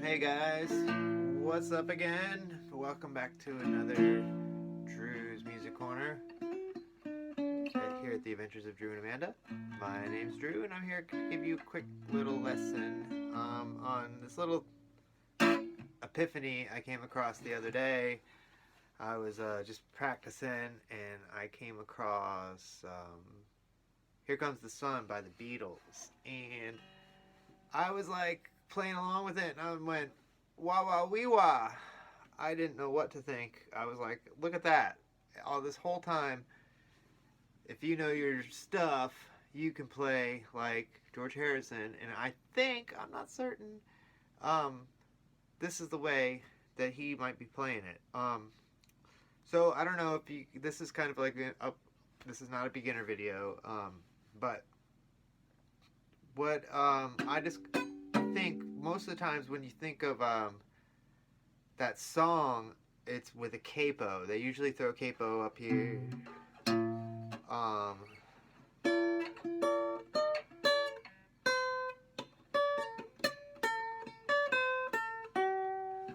Hey guys, what's up again? Welcome back to another Drew's Music Corner here at the Adventures of Drew and Amanda. My name's Drew and I'm here to give you a quick little lesson on this little epiphany I came across the other day. I was just practicing and I came across Here Comes the Sun by the Beatles, and I was like playing along with it and I went wah wah wee wah. I didn't know what to think. I was like, look at that. All this whole time, if you know your stuff, you can play like George Harrison, and I think, I'm not certain, this is the way that he might be playing it. So I don't know if you, this is kind of like this is not a beginner video, but what I just think most of the times when you think of that song, it's with a capo. They usually throw a capo up here.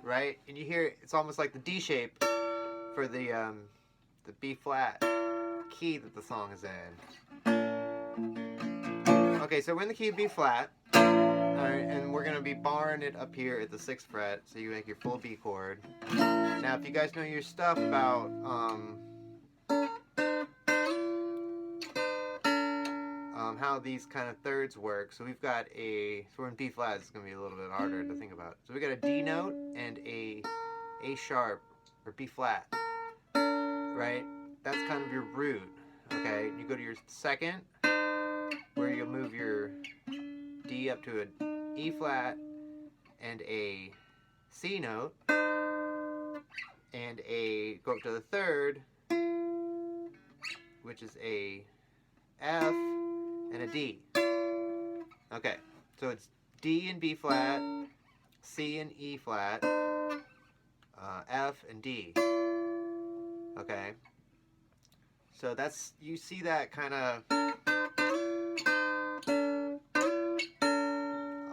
Right? And you hear it's almost like the D shape for the B flat key that the song is in. Okay, so we're in the key of B flat. Alright, and we're going to be barring it up here at the 6th fret, so you make your full B chord. Now, if you guys know your stuff about how these kind of thirds work, so we've got so we're in B flat, it's going to be a little bit harder to think about. So we got a D note and a sharp, or B flat, right? That's kind of your root, okay? You go to your 2nd, where you'll move your D up to an E flat and a C note, and go up to the 3rd, which is a F and a D. Okay, so it's D and B flat, C and E flat, F and D. Okay, so that's, you see that kind of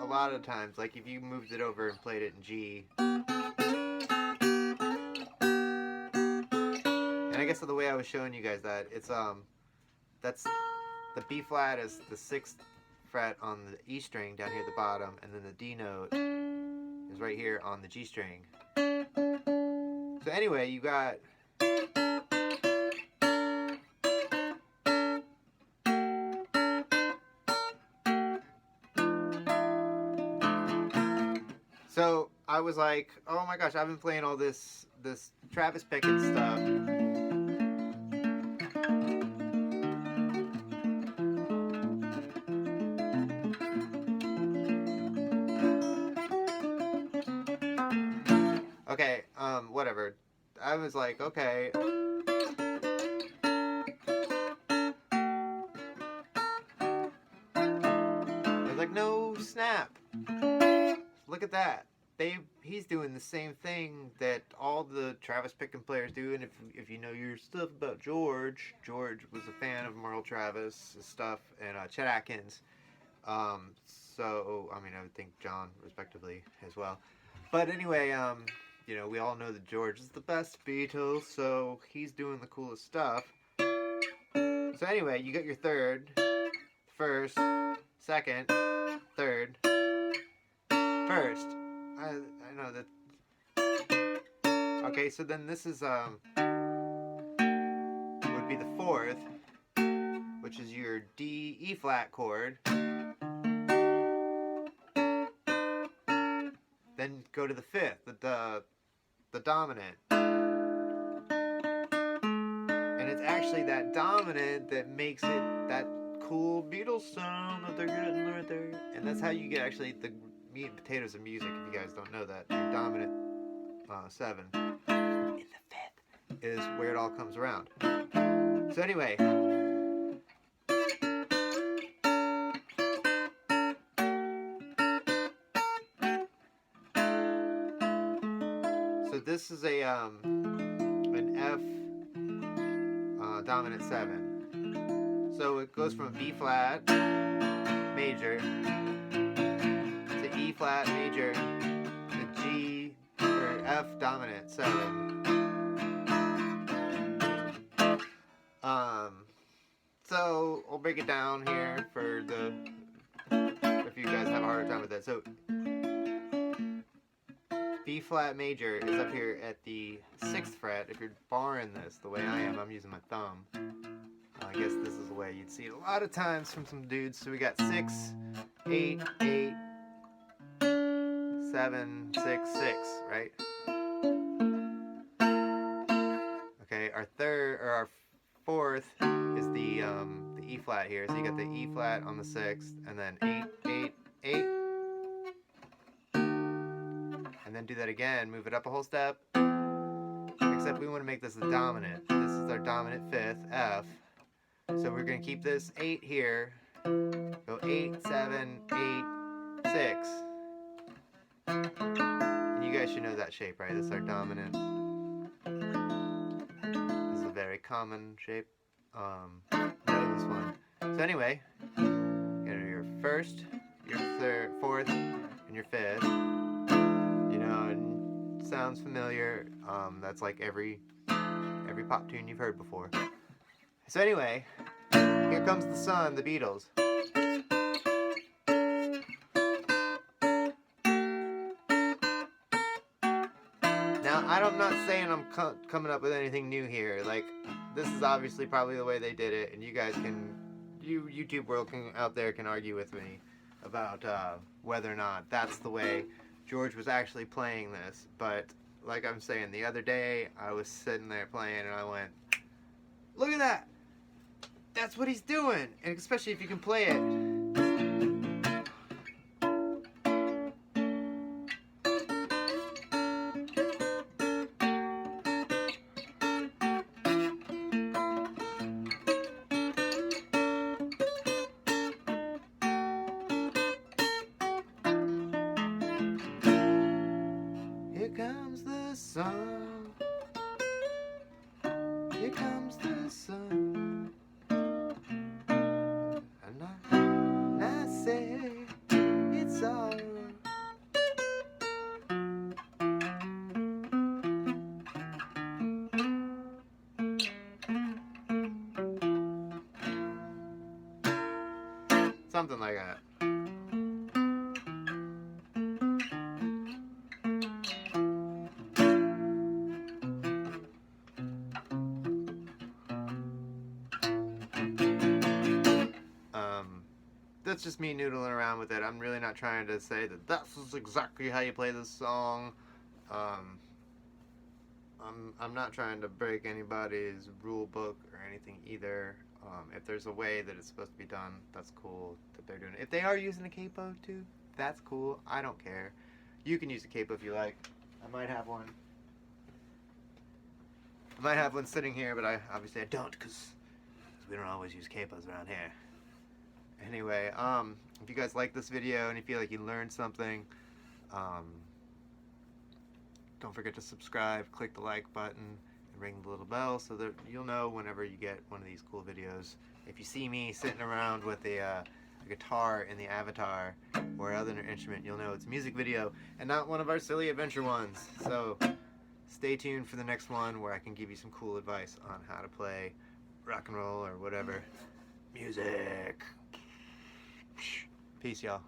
a lot of times, like if you moved it over and played it in G. And I guess the way I was showing you guys that, it's that's the B flat is the 6th fret on the E string down here at the bottom, and then the D note is right here on the G string. So anyway, you got so I was like, oh my gosh, I've been playing all this Travis Pickett stuff. Okay, whatever. I was like, okay. I was like, no snap. Look at that. He's doing the same thing that all the Travis Pickett players do, and if you know your stuff about George was a fan of Merle Travis' stuff, and Chet Atkins. So, I mean, I would think John, respectively, as well. But anyway, you know, we all know that George is the best Beatles, so he's doing the coolest stuff. So anyway, you got your 3rd, 1st, 2nd, 3rd, 1st. I know that. Okay, so then this is would be the 4th, which is your D E flat chord. Then go to the 5th, the dominant. And it's actually that dominant that makes it that cool Beatles sound that they're getting right there. And that's how you get actually the meat and potatoes of music, if you guys don't know that. Your dominant 7 in the 5th is where it all comes around. So anyway, so this is an F dominant 7. So it goes from B flat major to E flat major to F dominant 7. So I'll break it down here for if you guys have a harder time with that. So B flat major is up here at the 6th fret. If you're barring this the way I am, I'm using my thumb. I guess this is the way you'd see it a lot of times from some dudes. So we got 6, 8, 8, 7, 6, 6, right? Okay, our third or our 4th is the E flat here. So you got the E flat on the 6th, and then 8, 8, 8, and then do that again. Move it up a whole step. Except we want to make this a dominant. This is our dominant 5th, F. So we're going to keep this 8 here. Go 8, 7, 8, 6. And you guys should know that shape, right? This is our dominant. This is a very common shape. Know this one. So anyway, you know, your 1st, your 3rd, 4th, and your 5th. You know, and sounds familiar. That's like every pop tune you've heard before. So anyway, here comes the sun, the Beatles. Now, I'm not saying I'm coming up with anything new here. Like, this is obviously probably the way they did it, and you guys YouTube world out there can argue with me about whether or not that's the way George was actually playing this. But like I'm saying, the other day I was sitting there playing and I went, look at that! That's what he's doing! And especially if you can play it. Here comes the sun. Here comes the sun. And I say it's alright. Something like that. That's just me noodling around with it. I'm really not trying to say that this is exactly how you play this song. I'm not trying to break anybody's rule book or anything either. If there's a way that it's supposed to be done, that's cool that they're doing it. If they are using a capo too, that's cool. I don't care. You can use a capo if you like. I might have one. I might have one sitting here, but obviously I don't, because we don't always use capos around here. Anyway, if you guys like this video and you feel like you learned something, don't forget to subscribe, click the like button, and ring the little bell so that you'll know whenever you get one of these cool videos. If you see me sitting around with a guitar in the avatar or other instrument, you'll know it's a music video and not one of our silly adventure ones. So stay tuned for the next one where I can give you some cool advice on how to play rock and roll or whatever music. Peace, y'all.